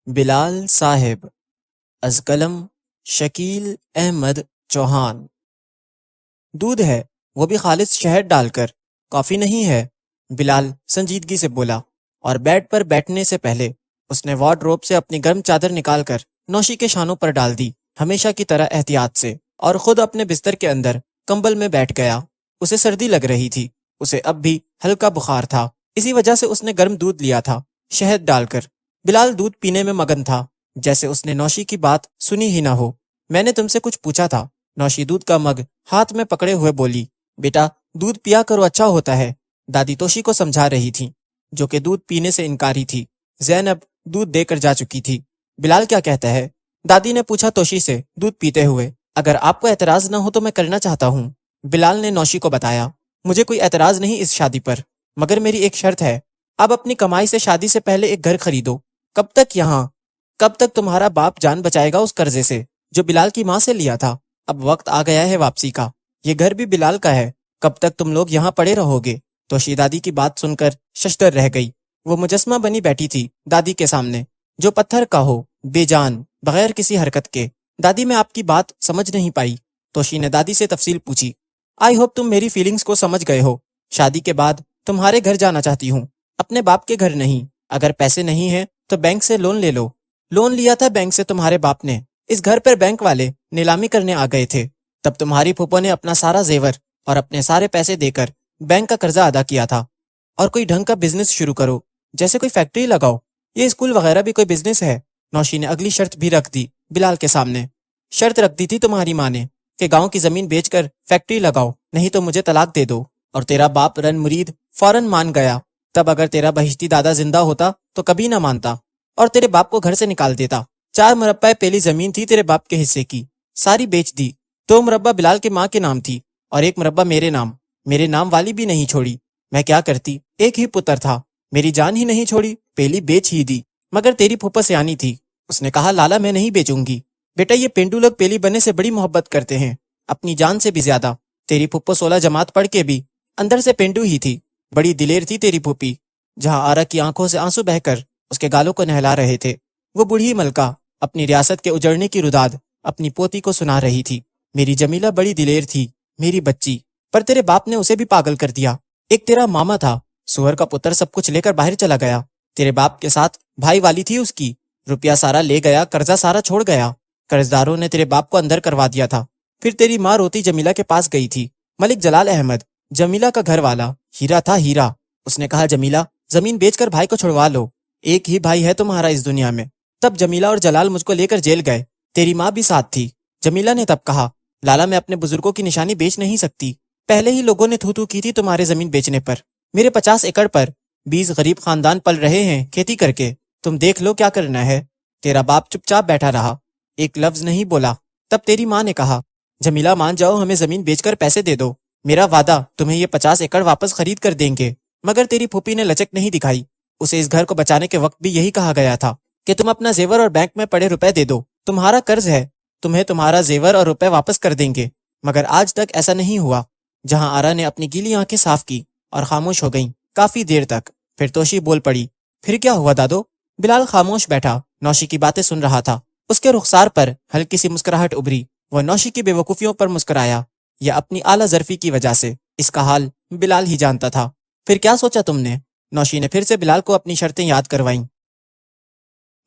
بلال صاحب از قلم شکیل احمد چوہان۔ دودھ ہے، وہ بھی خالص شہد ڈال کر، کافی نہیں ہے؟ بلال سنجیدگی سے بولا، اور بیڈ پر بیٹھنے سے پہلے اس نے وارڈروب سے اپنی گرم چادر نکال کر نوشی کے شانوں پر ڈال دی، ہمیشہ کی طرح احتیاط سے، اور خود اپنے بستر کے اندر کمبل میں بیٹھ گیا۔ اسے سردی لگ رہی تھی، اسے اب بھی ہلکا بخار تھا، اسی وجہ سے اس نے گرم دودھ لیا تھا شہد ڈال کر۔ بلال دودھ پینے میں مگن تھا، جیسے اس نے نوشی کی بات سنی ہی نہ ہو۔ میں نے تم سے کچھ پوچھا تھا، نوشی دودھ کا مگ ہاتھ میں پکڑے ہوئے بولی۔ بیٹا دودھ پیا کرو، اچھا ہوتا ہے، دادی توشی کو سمجھا رہی تھی، جو کہ دودھ پینے سے انکاری تھی۔ زینب دودھ دے کر جا چکی تھی۔ بلال کیا کہتا ہے؟ دادی نے پوچھا توشی سے دودھ پیتے ہوئے۔ اگر آپ کو اعتراض نہ ہو تو میں کرنا چاہتا ہوں، بلال نے نوشی کو بتایا۔ مجھے کوئی اعتراض نہیں اس شادی پر، مگر میری ایک شرط ہے۔ اب اپنی کمائی سے شادی سے پہلے ایک گھر خریدو۔ کب تک یہاں؟ کب تک تمہارا باپ جان بچائے گا اس قرضے سے جو بلال کی ماں سے لیا تھا؟ اب وقت آ گیا ہے واپسی کا، یہ گھر بھی بلال کا ہے، کب تک تم لوگ یہاں پڑے رہو گے؟ توشی دادی کی بات سن کر ششدر رہ گئی۔ وہ مجسمہ بنی بیٹھی تھی دادی کے سامنے، جو پتھر کا ہو، بے جان، بغیر کسی حرکت کے۔ دادی میں آپ کی بات سمجھ نہیں پائی، توشی نے دادی سے تفصیل پوچھی۔ آئی ہوپ تم میری فیلنگز کو سمجھ گئے ہو۔ شادی کے بعد تمہارے گھر جانا چاہتی ہوں، اپنے باپ کے گھر نہیں۔ اگر پیسے نہیں ہیں تو بینک سے لون لے لو۔ لون لیا تھا بینک سے تمہارے باپ نے، اس گھر پر بینک والے نیلامی کرنے آ گئے تھے، تب تمہاری پھوپھو نے اپنا سارا زیور اور اپنے سارے پیسے دے کر بینک کا قرضہ ادا کیا تھا۔ اور کوئی ڈھنگ کا بزنس شروع کرو، جیسے کوئی فیکٹری لگاؤ، یہ اسکول وغیرہ بھی کوئی بزنس ہے۔ نوشی نے اگلی شرط بھی رکھ دی بلال کے سامنے۔ شرط رکھ دی تھی تمہاری ماں نے کہ گاؤں کی زمین بیچ کر فیکٹری لگاؤ، نہیں تو مجھے طلاق دے دو۔ اور تیرا باپ رن مرید فوراً مان گیا۔ تب اگر تیرا بہشتی دادا زندہ ہوتا تو کبھی نہ مانتا، اور تیرے باپ کو گھر سے نکال دیتا۔ 4 مربع پہلی زمین تھی تیرے باپ کے حصے کی، ساری بیچ دی۔ 2 مربع بلال کے ماں کے نام تھی، اور 1 مربع میرے نام والی بھی نہیں چھوڑی۔ میں کیا کرتی، ایک ہی پتر تھا، میری جان ہی نہیں چھوڑی، پہلی بیچ ہی دی۔ مگر تیری پھوپھو سیانی تھی، اس نے کہا لالا میں نہیں بیچوں گی۔ بیٹا یہ پینڈو لوگ پیلی بننے سے بڑی محبت کرتے ہیں، اپنی جان سے بھی زیادہ۔ تیری پھوپھو 16 جماعت پڑھ کے بھی اندر سے پینڈو ہی تھی، بڑی دلیر تھی تیری پھوپھی۔ جہاں آرا کی آنکھوں سے آنسو بہ کر اس کے گالوں کو نہلا رہے تھے، وہ بوڑھی ملکہ اپنی ریاست کے اجڑنے کی رداد اپنی پوتی کو سنا رہی تھی۔ میری جمیلہ بڑی دلیر تھی، میری بچی، پر تیرے باپ نے اسے بھی پاگل کر دیا۔ ایک تیرا ماما تھا، سور کا پتر، سب کچھ لے کر باہر چلا گیا۔ تیرے باپ کے ساتھ بھائی والی تھی اس کی، روپیہ سارا لے گیا، قرضہ سارا چھوڑ گیا۔ قرضداروں نے تیرے باپ کو اندر کروا دیا تھا۔ پھر تیری ماں روتی جمیلہ کے پاس گئی تھی، ملک جلال احمد، جمیلہ کا گھر والا، ہیرا تھا ہیرا۔ اس نے کہا جمیلہ زمین بیچ کر بھائی کو چھڑوا لو، ایک ہی بھائی ہے تمہارا اس دنیا میں۔ تب جمیلہ اور جلال مجھ کو لے کر جیل گئے، تیری ماں بھی ساتھ تھی۔ جمیلہ نے تب کہا لالا میں اپنے بزرگوں کی نشانی بیچ نہیں سکتی، پہلے ہی لوگوں نے تھو کی تھی تمہارے زمین بیچنے پر۔ میرے 50 ایکڑ پر 20 غریب خاندان پل رہے ہیں کھیتی کر کے، تم دیکھ لو کیا کرنا ہے۔ تیرا باپ چپ چاپ بیٹھا رہا، ایک لفظ نہیں بولا۔ تب تیری ماں نے کہا جمیلہ مان جاؤ، ہمیں زمین بیچ کر پیسے دے دو، میرا وعدہ تمہیں یہ 50 ایکڑ واپس خرید کر دیں گے۔ مگر تیری پھوپھی نے لچک نہیں دکھائی، اسے اس گھر کو بچانے کے وقت بھی یہی کہا گیا تھا کہ تم اپنا زیور اور بینک میں پڑے روپے دے دو، تمہارا قرض ہے، تمہیں تمہارا زیور اور روپے واپس کر دیں گے۔ مگر آج تک ایسا نہیں ہوا۔ جہاں آرا نے اپنی گیلی آنکھیں صاف کی اور خاموش ہو گئیں کافی دیر تک، پھر توشی بول پڑی پھر کیا ہوا دادو؟ بلال خاموش بیٹھا، نوشی کی باتیں سن رہا تھا۔ اس کے رخسار پر ہلکی سی مسکراہٹ ابھری، وہ نوشی کی بے وقوفیوں پر مسکرایا، یا اپنی اعلیٰ ظرفی کی وجہ سے، اس کا حال بلال ہی جانتا تھا۔ پھر کیا سوچا تم نے؟ نوشی نے پھر سے بلال کو اپنی شرطیں یاد کروائیں۔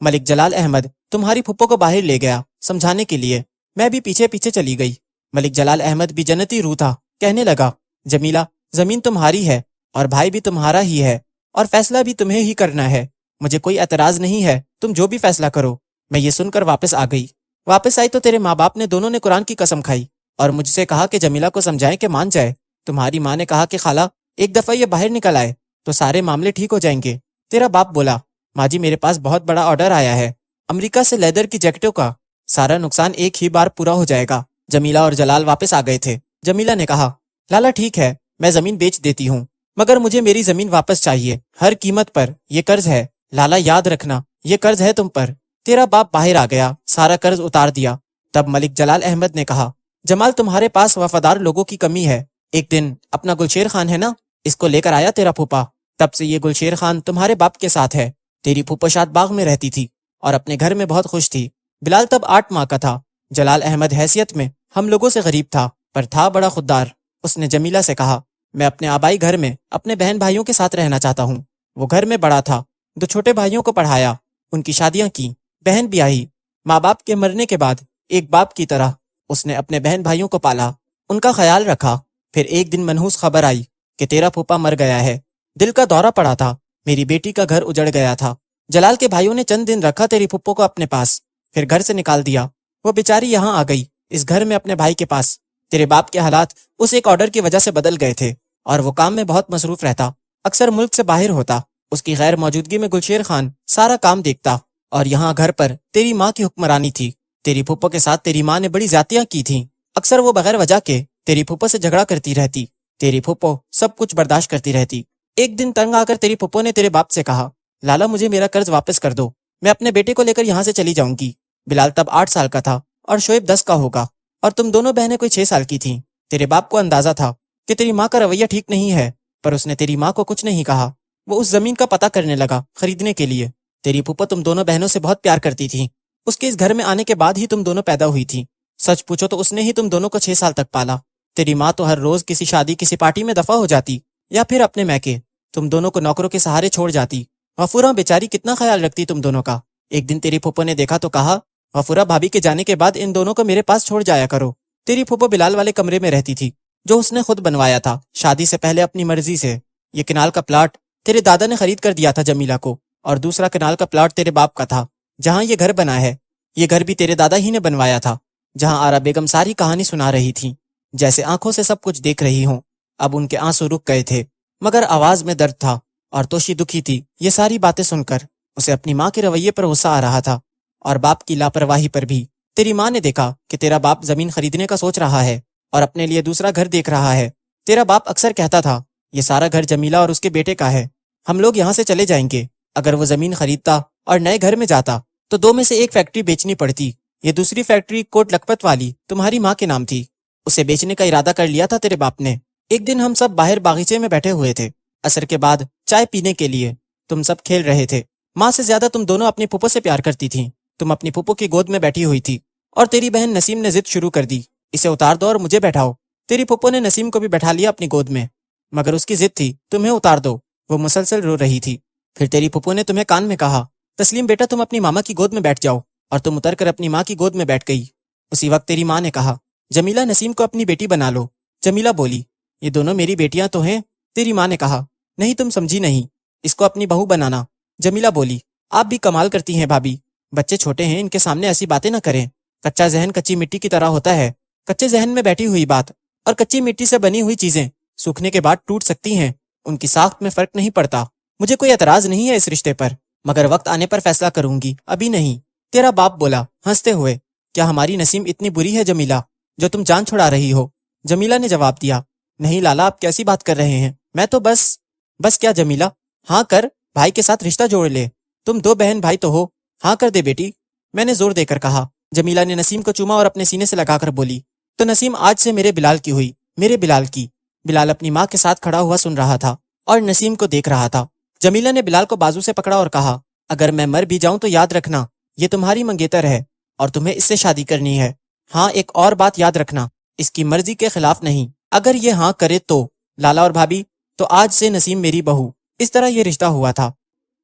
ملک جلال احمد تمہاری پھپھو کو باہر لے گیا سمجھانے کے لیے، میں بھی پیچھے پیچھے چلی گئی۔ ملک جلال احمد بھی جنتی روح تھا، کہنے لگا جمیلہ زمین تمہاری ہے اور بھائی بھی تمہارا ہی ہے، اور فیصلہ بھی تمہیں ہی کرنا ہے، مجھے کوئی اعتراض نہیں ہے، تم جو بھی فیصلہ کرو۔ میں یہ سن کر واپس آ گئی۔ واپس آئی تو تیرے ماں باپ نے دونوں نے قرآن کی قسم کھائی اور مجھ سے کہا کہ جمیلہ کو سمجھائیں کہ مان جائے۔ تمہاری ماں نے کہا کہ خالہ ایک دفعہ یہ باہر نکل آئے تو سارے معاملے ٹھیک ہو جائیں گے۔ تیرا باپ بولا ماں جی میرے پاس بہت بڑا آرڈر آیا ہے امریکہ سے لیدر کی جیکٹوں کا، سارا نقصان ایک ہی بار پورا ہو جائے گا۔ جمیلہ اور جلال واپس آ گئے تھے۔ جمیلہ نے کہا لالا ٹھیک ہے، میں زمین بیچ دیتی ہوں، مگر مجھے میری زمین واپس چاہیے ہر قیمت پر، یہ قرض ہے لالا، یاد رکھنا یہ قرض ہے تم پر۔ تیرا باپ باہر آ گیا، سارا قرض اتار دیا۔ تب ملک جلال احمد نے کہا جمال تمہارے پاس وفادار لوگوں کی کمی ہے، ایک دن اپنا گلشیر خان ہے نا، اس کو لے کر آیا تیرا پھوپھا، تب سے یہ گلشیر خان تمہارے باپ کے ساتھ ہے۔ تیری پھوپھو شاد باغ میں رہتی تھی، اور اپنے گھر میں بہت خوش تھی۔ بلال تب 8 ماہ کا تھا۔ جلال احمد حیثیت میں ہم لوگوں سے غریب تھا، پر تھا بڑا خوددار۔ اس نے جمیلہ سے کہا، میں اپنے آبائی گھر میں اپنے بہن بھائیوں کے ساتھ رہنا چاہتا ہوں۔ وہ گھر میں بڑا تھا، 2 چھوٹے بھائیوں کو پڑھایا، ان کی شادیاں کی، بہن بیاہی۔ ماں باپ کے مرنے کے بعد ایک باپ کی طرح اس نے اپنے بہن بھائیوں کو پالا، ان کا خیال رکھا۔ پھر ایک دن منحوس خبر آئی کہ تیرا پھوپھا مر گیا ہے۔ دل کا دورہ پڑا تھا، میری بیٹی کا گھر اجڑ گیا تھا۔ جلال کے بھائیوں نے چند دن رکھا تیری پھپھو کو اپنے پاس، پھر گھر سے نکال دیا۔ وہ بیچاری یہاں آ گئی، اس گھر میں اپنے بھائی کے پاس۔ تیرے باپ کے حالات اس ایک آرڈر کی وجہ سے بدل گئے تھے، اور وہ کام میں بہت مصروف رہتا، اکثر ملک سے باہر ہوتا۔ اس کی غیر موجودگی میں گلشیر خان سارا کام دیکھتا، اور یہاں گھر پر تیری ماں کی حکمرانی تھی۔ تیری پھپھو کے ساتھ تیری ماں نے بڑی زیادتیاں کی تھیں، اکثر وہ بغیر وجہ کے تیری پھپھو سے جھگڑا کرتی رہتی۔ تیری پھپھو سب کچھ برداشت کرتی رہتی۔ ایک دن تنگ آ کر تیری پھپھو نے تیرے باپ سے کہا، لالا مجھے میرا قرض واپس کر دو، میں اپنے بیٹے کو لے کر یہاں سے چلی جاؤں گی۔ بلال تب 8 سال کا تھا اور شعیب 10 کا ہوگا، اور تم دونوں بہنیں کوئی 6 سال کی تھیں۔ تیرے باپ کو اندازہ تھا کہ تیری ماں کا رویہ ٹھیک نہیں ہے، پر اس نے تیری ماں کو کچھ نہیں کہا۔ وہ اس زمین کا پتہ کرنے لگا خریدنے کے لیے۔ تیری پھپھو تم دونوں بہنوں سے بہت پیار کرتی تھی۔ اس کے اس گھر میں آنے کے بعد ہی تم دونوں پیدا ہوئی تھی۔ سچ پوچھو تو اس نے ہی تم دونوں کو 6 سال تک پالا۔ تیری ماں تو ہر روز کسی شادی کسی پارٹی میں دفع ہو جاتی، یا پھر اپنے میکے تم دونوں کو نوکروں کے سہارے چھوڑ جاتی۔ غفورہ بیچاری کتنا خیال رکھتی تم دونوں کا۔ ایک دن تیری پھپھو نے دیکھا تو کہا، غفورہ بھابھی کے جانے کے بعد ان دونوں کو میرے پاس چھوڑ جایا کرو۔ تیری پھپھو بلال والے کمرے میں رہتی تھی، جو اس نے خود بنوایا تھا شادی سے پہلے اپنی مرضی سے۔ یہ کنال کا پلاٹ تیرے دادا نے خرید کر دیا تھا جمیلہ کو، اور دوسرا کنال کا پلاٹ تیرے باپ کا تھا جہاں یہ گھر بنا ہے۔ یہ گھر بھی تیرے دادا ہی نے بنوایا تھا، جہاں آرا بیگم ساری کہانی سنا رہی تھی، جیسے آنکھوں سے سب کچھ دیکھ رہی ہوں۔ اب ان کے آنسو رک گئے تھے، مگر آواز میں درد تھا، اور توشی دکھی تھی۔ یہ ساری باتیں سن کر اسے اپنی ماں کے رویے پر غصہ آ رہا تھا، اور باپ کی لاپرواہی پر بھی۔ تیری ماں نے دیکھا کہ تیرا باپ زمین خریدنے کا سوچ رہا ہے اور اپنے لیے دوسرا گھر دیکھ رہا ہے۔ تیرا باپ اکثر کہتا تھا، یہ سارا گھر جمیلہ اور اس کے بیٹے کا ہے، ہم لوگ یہاں سے چلے جائیں گے۔ اگر وہ زمین خریدتا اور نئے گھر میں جاتا تو 2 میں سے ایک فیکٹری بیچنی پڑتی۔ یہ دوسری فیکٹری کوٹ لکھپت والی تمہاری ماں کے نام تھی، اسے بیچنے کا ارادہ کر لیا تھا تیرے باپ نے۔ ایک دن ہم سب باہر باغیچے میں بیٹھے ہوئے تھے، عصر کے بعد چائے پینے کے لیے۔ تم سب کھیل رہے تھے۔ ماں سے زیادہ تم دونوں اپنی پھپھو سے پیار کرتی تھیں۔ تم اپنی پھپھو کی گود میں بیٹھی ہوئی تھی، اور تیری بہن نسیم نے ضد شروع کر دی، اسے اتار دو اور مجھے بیٹھاؤ۔ تیری پھپھو نے نسیم کو بھی بیٹھا لیا اپنی گود میں، مگر اس کی ضد تھی تمہیں اتار دو۔ وہ مسلسل رو رہی تھی۔ پھر تیری پھپھو نے تمہیں کان میں کہا، تسلیم بیٹا تم اپنی ماما کی گود میں بیٹھ جاؤ، اور تم اتر کر اپنی ماں کی گود میں بیٹھ گئی۔ اسی وقت تیری ماں نے کہا، جمیلہ نسیم کو اپنی بیٹی بنا لو۔ جمیلہ بولی، یہ دونوں میری بیٹیاں تو ہیں۔ تیری ماں نے کہا، نہیں تم سمجھی نہیں، اس کو اپنی بہو بنانا۔ جمیلہ بولی، آپ بھی کمال کرتی ہیں بھابھی، بچے چھوٹے ہیں، ان کے سامنے ایسی باتیں نہ کریں۔ کچا ذہن کچی مٹی کی طرح ہوتا ہے، کچے ذہن میں بیٹھی ہوئی بات اور کچی مٹی سے بنی ہوئی چیزیں سوکھنے کے بعد ٹوٹ سکتی ہیں، ان کی ساخت میں فرق نہیں پڑتا۔ مجھے کوئی اعتراض نہیں ہے اس رشتے پر، مگر وقت آنے پر فیصلہ کروں گی، ابھی نہیں۔ تیرا باپ بولا ہنستے ہوئے، کیا ہماری نسیم اتنی بری ہے جمیلہ، جو تم جان چھڑا رہی ہو؟ جمیلہ نے جواب دیا، نہیں لالا آپ کیسی بات کر رہے ہیں، میں تو بس کیا جمیلہ، ہاں کر، بھائی کے ساتھ رشتہ جوڑ لے، تم 2 بہن بھائی تو ہو، ہاں کر دے بیٹی، میں نے زور دے کر کہا۔ جمیلہ نے نسیم کو چوما اور اپنے سینے سے لگا کر بولی، تو نسیم آج سے میرے بلال کی ہوئی، میرے بلال کی۔ بلال اپنی ماں کے ساتھ کھڑا ہوا سن رہا تھا اور نسیم کو دیکھ رہا تھا۔ جمیلہ نے بلال کو بازو سے پکڑا اور کہا، اگر میں مر بھی جاؤں تو یاد رکھنا یہ تمہاری منگیتر ہے اور تمہیں اس سے شادی کرنی ہے۔ ہاں ایک اور بات یاد رکھنا، اس کی مرضی کے خلاف نہیں، اگر یہ ہاں کرے تو لالا اور بھابھی، تو آج سے نسیم میری بہو۔ اس طرح یہ رشتہ ہوا تھا۔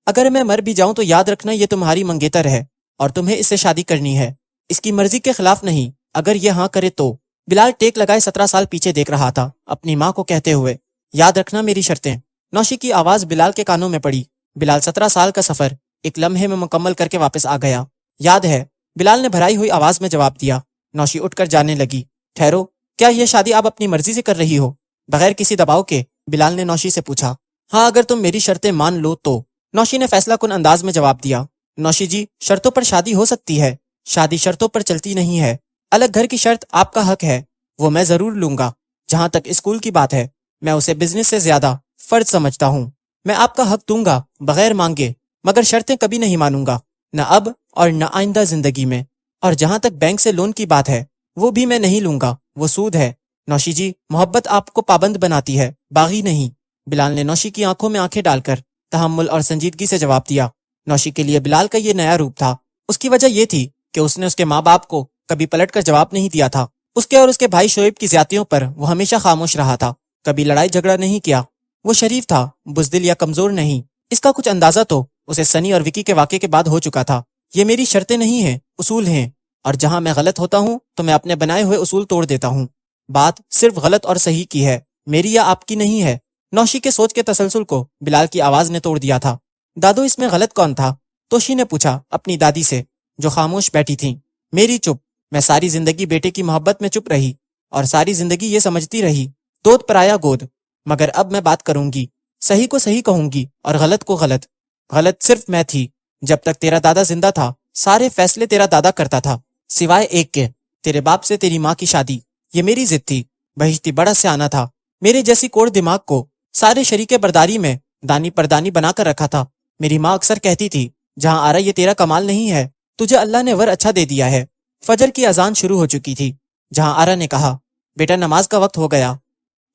اگر میں مر بھی جاؤں تو یاد رکھنا یہ تمہاری منگیتر ہے اور تمہیں اس سے شادی کرنی ہے، اس کی مرضی کے خلاف نہیں، اگر یہ ہاں کرے تو۔ بلال ٹیک لگائے 17 سال پیچھے دیکھ رہا تھا اپنی ماں کو کہتے ہوئے، یاد رکھنا میری شرطیں۔ نوشی کی آواز بلال کے کانوں میں پڑی۔ بلال 17 سال کا سفر ایک لمحے میں مکمل کر کے واپس آ گیا۔ یاد ہے، بلال نے بھرائی ہوئی آواز میں جواب دیا۔ نوشی اٹھ کر جانے لگی۔ ٹھہرو، کیا یہ شادی آپ اپنی مرضی سے کر رہی ہو؟ بغیر کسی دباؤ کے بلال نے نوشی سے پوچھا۔ ہاں اگر تم میری شرطیں مان لو تو، نوشی نے فیصلہ کن انداز میں جواب دیا۔ نوشی جی، شرطوں پر شادی ہو سکتی ہے، شادی شرطوں پر چلتی نہیں ہے۔ الگ گھر کی شرط آپ کا حق ہے، وہ میں ضرور لوں گا۔ جہاں تک اسکول کی بات ہے، میں اسے بزنس سے زیادہ فرض سمجھتا ہوں۔ میں آپ کا حق دوں گا بغیر مانگے، مگر شرطیں کبھی نہیں مانوں گا، نہ اب اور نہ آئندہ زندگی میں۔ اور جہاں تک بینک سے لون کی بات ہے، وہ بھی میں نہیں لوں گا، وہ سود ہے۔ نوشی جی، محبت آپ کو پابند بناتی ہے، باغی نہیں۔ بلال نے نوشی کی آنکھوں میں آنکھیں ڈال کر تحمل اور سنجیدگی سے جواب دیا۔ نوشی کے لیے بلال کا یہ نیا روپ تھا، اس کی وجہ یہ تھی کہ اس نے اس کے ماں باپ کو کبھی پلٹ کر جواب نہیں دیا تھا۔ اس کے اور اس کے بھائی شعیب کی زیادتیوں پر وہ ہمیشہ خاموش رہا تھا، کبھی لڑائی جھگڑا نہیں کیا۔ وہ شریف تھا، بزدل یا کمزور نہیں۔ اس کا کچھ اندازہ تو اسے سنی اور وکی کے واقعے کے بعد ہو چکا تھا۔ یہ میری شرطیں نہیں ہیں، اصول ہیں، اور جہاں میں غلط ہوتا ہوں تو میں اپنے بنائے ہوئے اصول توڑ دیتا ہوں۔ بات صرف غلط اور صحیح کی ہے، میری یا آپ کی نہیں ہے۔ نوشی کے سوچ کے تسلسل کو بلال کی آواز نے توڑ دیا تھا۔ دادو، اس میں غلط کون تھا؟ توشی نے پوچھا اپنی دادی سے، جو خاموش بیٹھی تھیں۔ میری چپ۔ میں ساری زندگی بیٹے کی محبت میں چپ رہی، اور ساری زندگی یہ سمجھتی رہی، دودھ پرایا گود۔ مگر اب میں بات کروں گی، صحیح کو صحیح کہوں گی اور غلط کو غلط۔ غلط صرف میں تھی۔ جب تک تیرا دادا زندہ تھا سارے فیصلے تیرا دادا کرتا تھا، سوائے ایک کے، تیرے باپ سے تیری ماں کی شادی۔ یہ میری ضد تھی۔ بہشتی بڑا سے آنا تھا، میرے جیسی کوڑ دماغ کو سارے شریک برداری میں دانی پردانی بنا کر رکھا تھا۔ میری ماں اکثر کہتی تھی، جہاں آ رہا یہ تیرا کمال نہیں ہے، تجھے اللہ نے ور اچھا دے دیا ہے۔ فجر کی اذان شروع ہو چکی تھی۔ جہاں آرا نے کہا، بیٹا نماز کا وقت ہو گیا،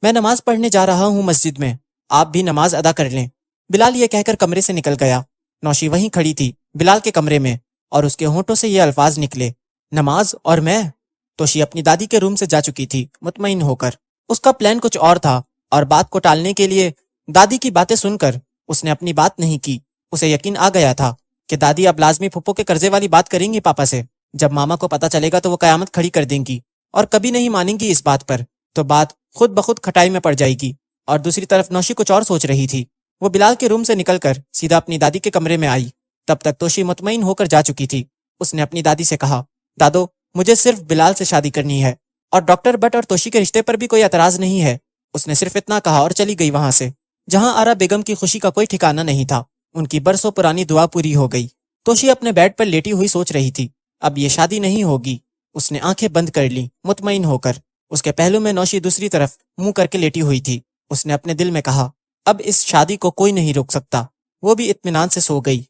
میں نماز پڑھنے جا رہا ہوں مسجد میں، آپ بھی نماز ادا کر لیں۔ بلال یہ کہہ کر کمرے سے نکل گیا۔ نوشی وہیں کھڑی تھی بلال کے کمرے میں، اور اس کے ہونٹوں سے یہ الفاظ نکلے، نماز اور میں۔ توشی اپنی دادی کے روم سے جا چکی تھی مطمئن ہو کر۔ اس کا پلان کچھ اور تھا، اور بات کو ٹالنے کے لیے دادی کی باتیں سن کر اس نے اپنی بات نہیں کی۔ اسے یقین آ گیا تھا کہ دادی اب لازمی پھپھو کے قرضے والی بات کریں گی پاپا سے۔ جب ماما کو پتہ چلے گا تو وہ قیامت کھڑی کر دیں گی، اور کبھی نہیں مانیں گی اس بات پر، تو بات خود بخود کھٹائی میں پڑ جائے گی۔ اور دوسری طرف نوشی کچھ اور سوچ رہی تھی۔ وہ بلال کے روم سے نکل کر سیدھا اپنی دادی کے کمرے میں آئی۔ تب تک توشی مطمئن ہو کر جا چکی تھی۔ اس نے اپنی دادی سے کہا، دادو، مجھے صرف بلال سے شادی کرنی ہے، اور ڈاکٹر بٹ اور توشی کے رشتے پر بھی کوئی اعتراض نہیں ہے۔ اس نے صرف اتنا کہا اور چلی گئی وہاں سے۔ جہاں آرا بیگم کی خوشی کا کوئی ٹھکانہ نہیں تھا۔ ان کی برسوں پرانی دعا پوری ہو گئی۔ توشی اپنے بیڈ پر لیٹی ہوئی سوچ رہی تھی، اب یہ شادی نہیں ہوگی۔ اس نے آنکھیں بند کر لی مطمئن ہو کر۔ اس کے پہلو میں نوشی دوسری طرف منہ کر کے لیٹی ہوئی تھی۔ اس نے اپنے دل میں کہا، اب اس شادی کو کوئی نہیں روک سکتا۔ وہ بھی اطمینان سے سو گئی۔